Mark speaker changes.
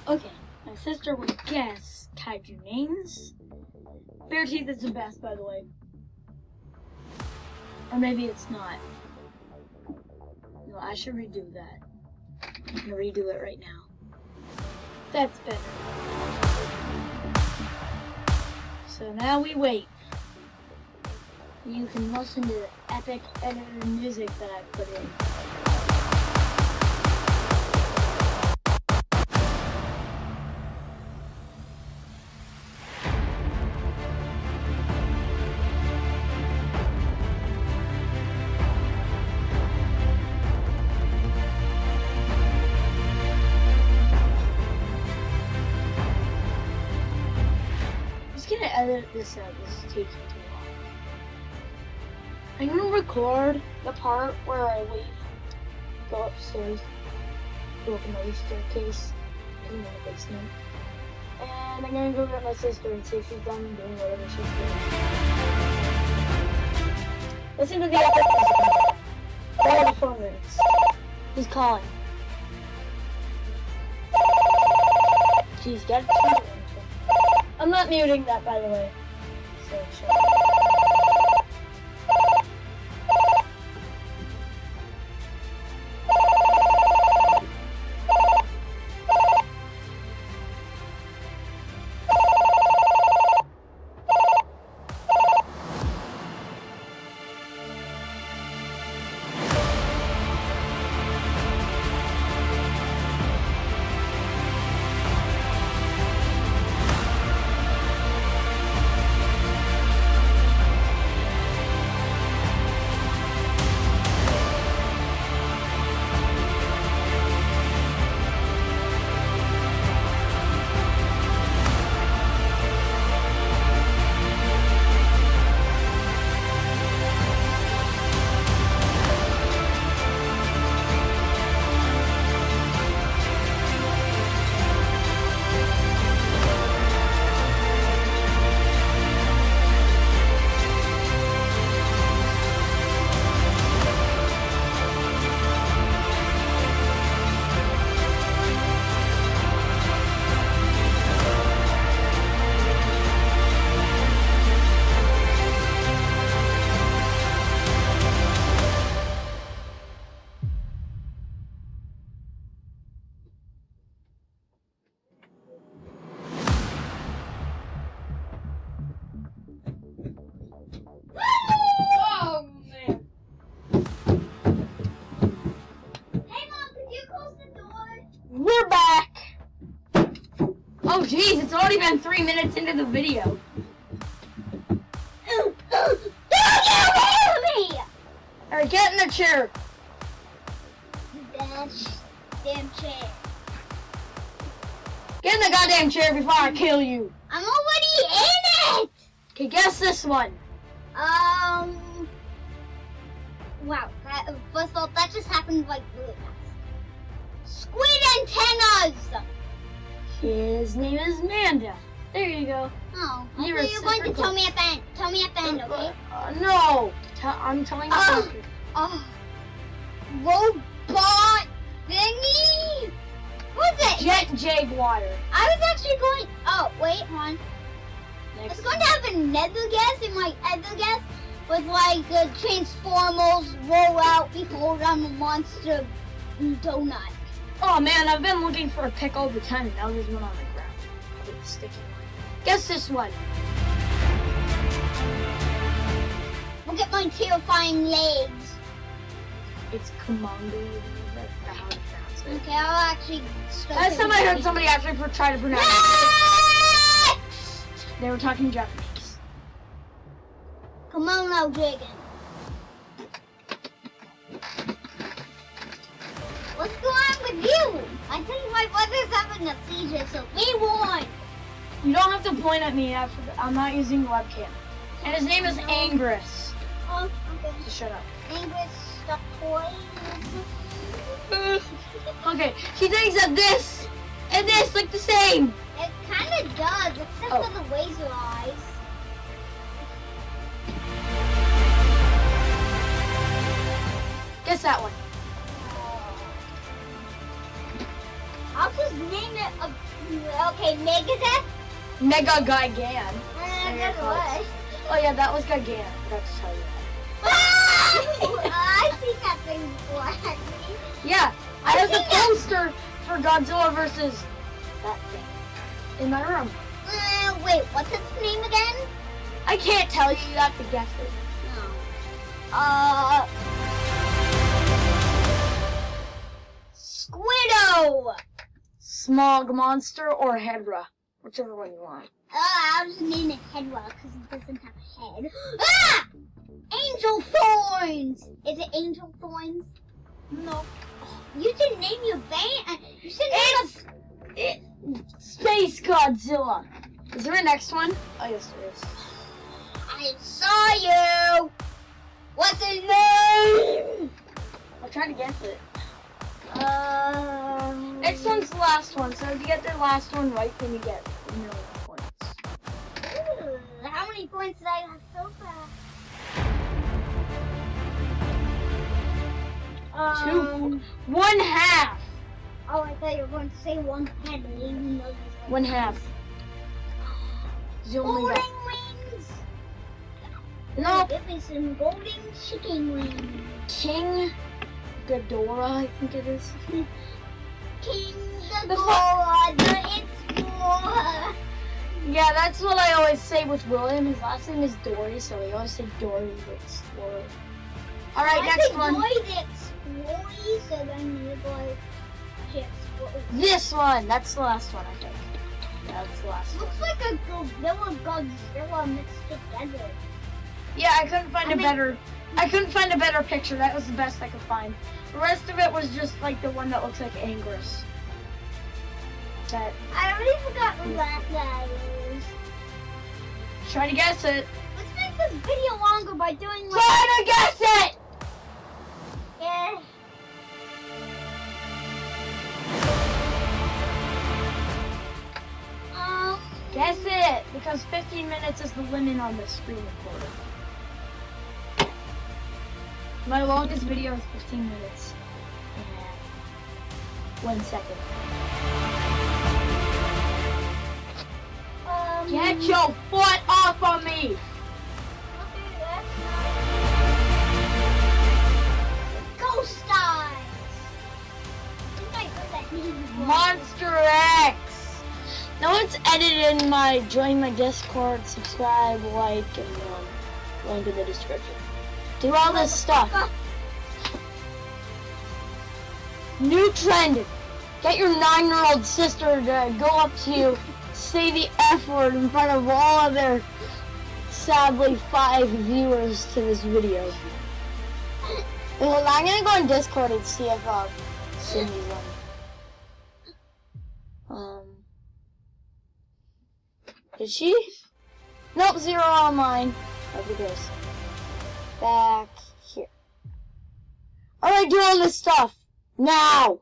Speaker 1: Okay, my sister would guess kaiju names. Bare Teeth is the best, by the way. Or maybe it's not. No, I should redo that. I'm gonna redo it right now. That's better. So now we wait. You can listen to the epic edited music that I put in. I'm gonna edit this out. This is taking too long. I'm gonna record the part where I leave, go upstairs, go up another staircase, in the basement, and I'm gonna go get my sister and see if she's done doing whatever she's doing. Listen to the epic music. All the phone rings. He's calling. She's got it. I'm not muting that, by the way. So, shut up. We're back! Oh jeez, it's already been 3 minutes into the video.
Speaker 2: Don't get away from me!
Speaker 1: Alright, get in the chair.
Speaker 2: That damn chair.
Speaker 1: Get in the goddamn chair before I kill you.
Speaker 2: I'm already in it!
Speaker 1: Okay, guess this one.
Speaker 2: Wow, first of all, that just happened like really fast. Squid antennas!
Speaker 1: His name is Manda. There you go.
Speaker 2: Oh,
Speaker 1: You
Speaker 2: okay,
Speaker 1: were
Speaker 2: you're going to
Speaker 1: super
Speaker 2: tell me at the end. Tell me at the end, okay?
Speaker 1: No. I'm telling you after.
Speaker 2: Robot thingy? What's it?
Speaker 1: Jet Jaguar.
Speaker 2: I was actually going. Oh, wait, hold on. I was going to have another guess, and my other guess was like Transformers roll out before I'm a monster donut.
Speaker 1: Oh man, I've been looking for a pick all the time, and now there's one on the ground. Probably a sticky one. Guess this one.
Speaker 2: Look at my terrifying legs.
Speaker 1: It's Kumongo. That's how to pronounce it.
Speaker 2: Okay, I'll actually start.
Speaker 1: Last time I heard somebody actually try to pronounce it, they were talking Japanese.
Speaker 2: Kimono dragon. What's going on with you? I think my brother's having a seizure, so be warned.
Speaker 1: You don't have to point at me. I'm not using the webcam. And his name is Angress.
Speaker 2: Oh, okay.
Speaker 1: So shut up.
Speaker 2: Angus stuffed toy.
Speaker 1: Okay, she thinks that this and this look the same.
Speaker 2: It kind of does, except for the laser eyes.
Speaker 1: Guess that one.
Speaker 2: I'll just name it Okay, Megadeth?
Speaker 1: Mega Gigan.
Speaker 2: That's what.
Speaker 1: Oh yeah, that was Gigan. I forgot to tell you that.
Speaker 2: I've seen that thing before, actually.
Speaker 1: Yeah, I have the poster for Godzilla versus that thing in my room.
Speaker 2: Wait, what's its name again?
Speaker 1: I can't tell you. You have to guess it.
Speaker 2: No. Squiddo!
Speaker 1: Smog Monster or Hedra, whichever one you want.
Speaker 2: I'll just name it Hedra because it doesn't have a head. Ah! Angel Thorns! Is it Angel Thorns?
Speaker 1: No.
Speaker 2: You should name your band. You should name
Speaker 1: Space Godzilla. Is there a next one? Oh yes, there is.
Speaker 2: I saw you! What's his name?
Speaker 1: I'm trying to guess it. Next one's the last one, so if you get the last one right, then you get a million points.
Speaker 2: Ooh, how many points did I have so far?
Speaker 1: 2. 1/2.
Speaker 2: Oh, I thought you were going to say 1 head. Even though
Speaker 1: 1/2.
Speaker 2: Golden wings.
Speaker 1: No.
Speaker 2: Give me some golden chicken wings.
Speaker 1: King Ghidorah, I think it is.
Speaker 2: King Ghidorah, the Explorer.
Speaker 1: Yeah, that's what I always say with William. His last name is Dory, so we always say Dory the Explorer. All right, next one.
Speaker 2: Dory the Explorer, so then you're like the Explorer.
Speaker 1: This one. That's the last one, I think. Yeah, that's the last one.
Speaker 2: Looks like a Godzilla mixed together.
Speaker 1: Yeah, I couldn't find a better picture. That was the best I could find. The rest of it was just like the one that looks like Anguirus. That.
Speaker 2: I already forgot what that is.
Speaker 1: Try to guess it.
Speaker 2: Let's make this video longer by doing like.
Speaker 1: Try to guess it.
Speaker 2: Yeah.
Speaker 1: Guess it, because 15 minutes is the limit on the screen recorder. My longest video is 15 minutes and 1 second. Get your foot off of me!
Speaker 2: Ghost Eyes! I think I heard that name before.
Speaker 1: Monster X! Now it's edited in my, join my Discord, subscribe, like, and link in the description. Do all this stuff. New trend. Get your 9-year-old sister to go up to you, say the F word in front of all other, sadly, 5 viewers to this video. Well, I'm gonna go on Discord and see if Cindy's on. Did she? Nope, 0 on mine. Over this. Back here. Alright, do all this stuff. Now!